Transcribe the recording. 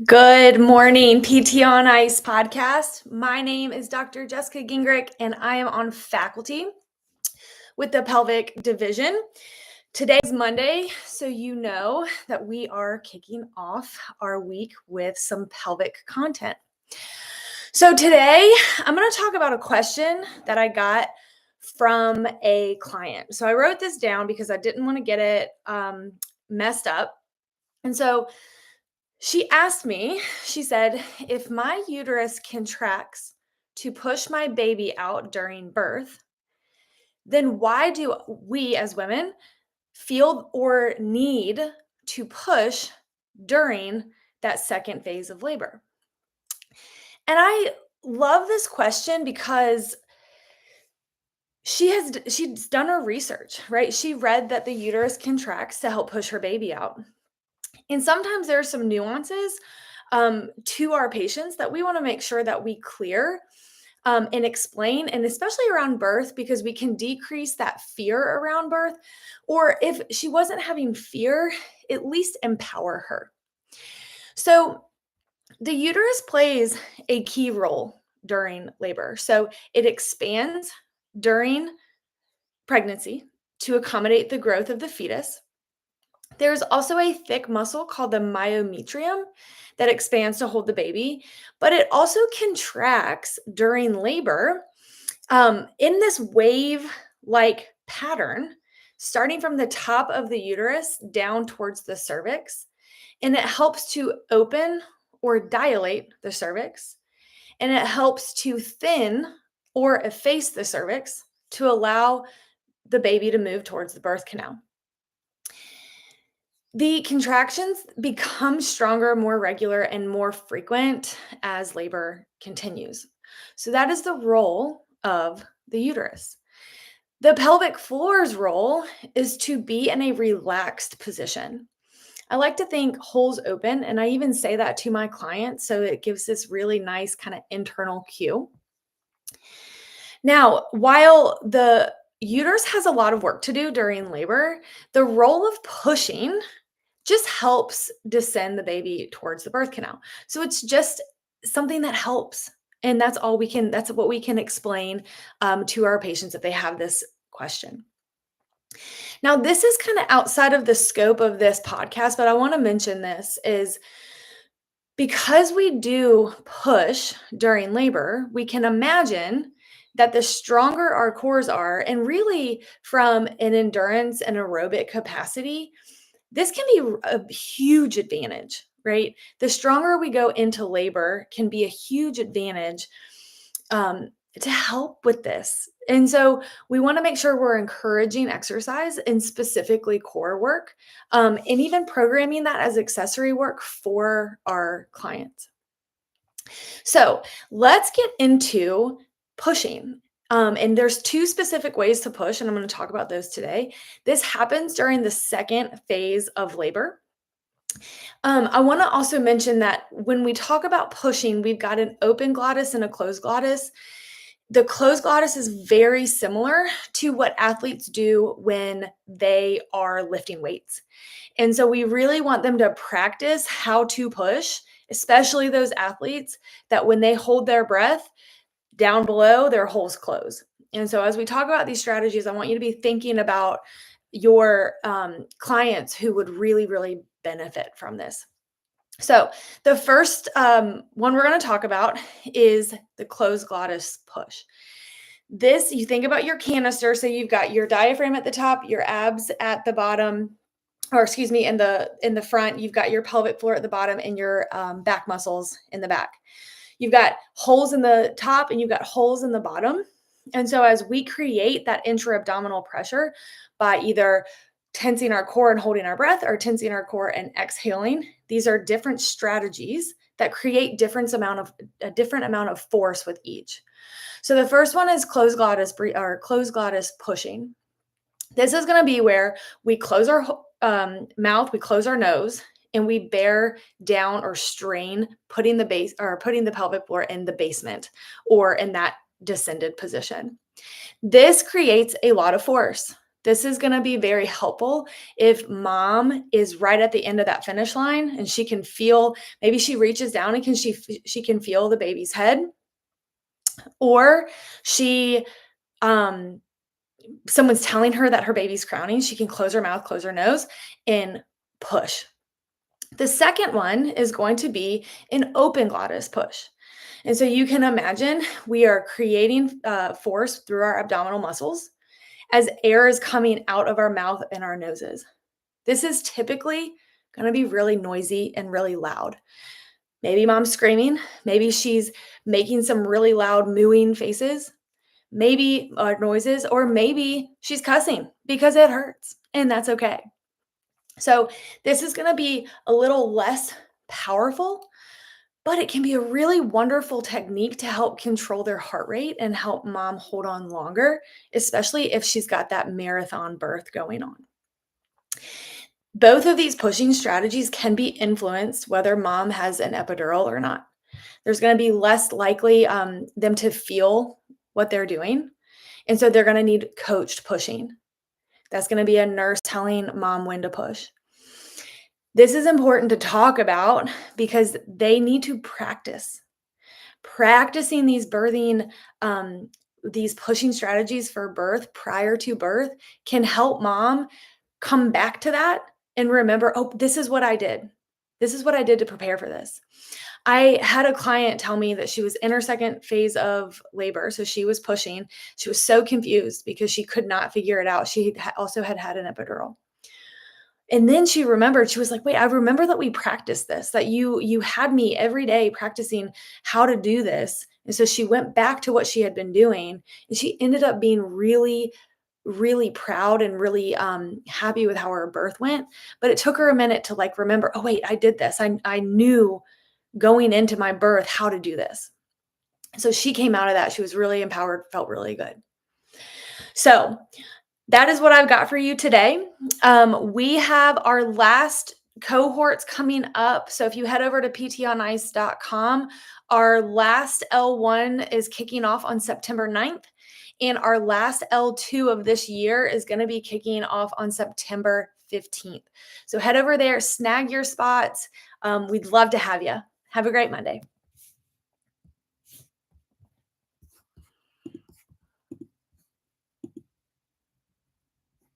Good morning, PT on ICE podcast. My name is Dr. Jessica Gingerich, and I am on faculty with the Pelvic Division. Today's Monday, so you know that we are kicking off our week with some pelvic content. So today, I'm going to talk about a question that I got from a client. So I wrote this down because I didn't want to get it messed up. And so she asked me, she said, if my uterus contracts to push my baby out during birth, then why do we as women feel or need to push during that second phase of labor? And I love this question because she's done her research, right? She read that the uterus contracts to help push her baby out. And sometimes there are some nuances to our patients that we want to make sure that we clear and explain, and especially around birth, because we can decrease that fear around birth. Or if she wasn't having fear, at least empower her. So the uterus plays a key role during labor. So it expands during pregnancy to accommodate the growth of the fetus. There's also a thick muscle called the myometrium that expands to hold the baby, but it also contracts during labor in this wave-like pattern, starting from the top of the uterus down towards the cervix. And it helps to open or dilate the cervix. And it helps to thin or efface the cervix to allow the baby to move towards the birth canal. The contractions become stronger, more regular, and more frequent as labor continues. So that is the role of the uterus. The pelvic floor's role is to be in a relaxed position. I like to think holes open, and I even say that to my clients, so it gives this really nice kind of internal cue. Now, while the uterus has a lot of work to do during labor, the role of pushing just helps descend the baby towards the birth canal. So it's just something that helps. And that's what we can explain to our patients if they have this question. Now, this is kind of outside of the scope of this podcast, but I want to mention this is because we do push during labor, we can imagine that the stronger our cores are, and really from an endurance and aerobic capacity, this can be a huge advantage, right? The stronger we go into labor can be a huge advantage to help with this. And so we want to make sure we're encouraging exercise and specifically core work, and even programming that as accessory work for our clients. So let's get into pushing. And there's two specific ways to push, and I'm going to talk about those today. This happens during the second phase of labor. I want to also mention that when we talk about pushing, we've got an open glottis and a closed glottis. The closed glottis is very similar to what athletes do when they are lifting weights. And so we really want them to practice how to push, especially those athletes that when they hold their breath, down below, their holes close. And so as we talk about these strategies, I want you to be thinking about your clients who would really, really benefit from this. So the first one we're going to talk about is the closed glottis push. This, you think about your canister. So you've got your diaphragm at the top, your abs at the bottom, or excuse me, in the front. You've got your pelvic floor at the bottom and your back muscles in the back. You've got holes in the top and you've got holes in the bottom. And so as we create that intra-abdominal pressure by either tensing our core and holding our breath or tensing our core and exhaling, these are different strategies that create a different amount of force with each. So the first one is closed glottis pushing. This is going to be where we close our mouth, we close our nose, and we bear down or strain, putting the pelvic floor in the basement or in that descended position. This creates a lot of force This is going to be very helpful if mom is right at the end of that finish line and she can feel, maybe she reaches down and she can feel the baby's head, or she um someone's telling her that her baby's crowning, she can close her mouth, close her nose, and push. The second one is going to be an open glottis push. And so you can imagine we are creating force through our abdominal muscles as air is coming out of our mouth and our noses. This is typically going to be really noisy and really loud. Maybe mom's screaming. Maybe she's making some really loud mooing faces, maybe noises, or maybe she's cussing because it hurts, and that's okay. So this is going to be a little less powerful, but it can be a really wonderful technique to help control their heart rate and help mom hold on longer, especially if she's got that marathon birth going on. Both of these pushing strategies can be influenced whether mom has an epidural or not. There's going to be less likely them to feel what they're doing. And so they're going to need coached pushing. That's going to be a nurse telling mom when to push. This is important to talk about because they need to practice. Practicing these these pushing strategies for birth prior to birth can help mom come back to that and remember, oh, this is what I did. This is what I did to prepare for this. I had a client tell me that she was in her second phase of labor. So she was pushing. She was so confused because she could not figure it out. She also had had an epidural. And then she remembered, she was like, wait, I remember that we practiced this, that you had me every day practicing how to do this. And so she went back to what she had been doing, and she ended up being really, really proud and really happy with how her birth went. But it took her a minute to like remember, oh, wait, I did this. I knew going into my birth how to do this. So she came out of that. She was really empowered, felt really good. So that is what I've got for you today. We have our last cohorts coming up. So if you head over to ptonice.com, our last L1 is kicking off on September 9th. And our last L2 of this year is going to be kicking off on September 15th. So head over there, snag your spots. We'd love to have you. Have a great Monday.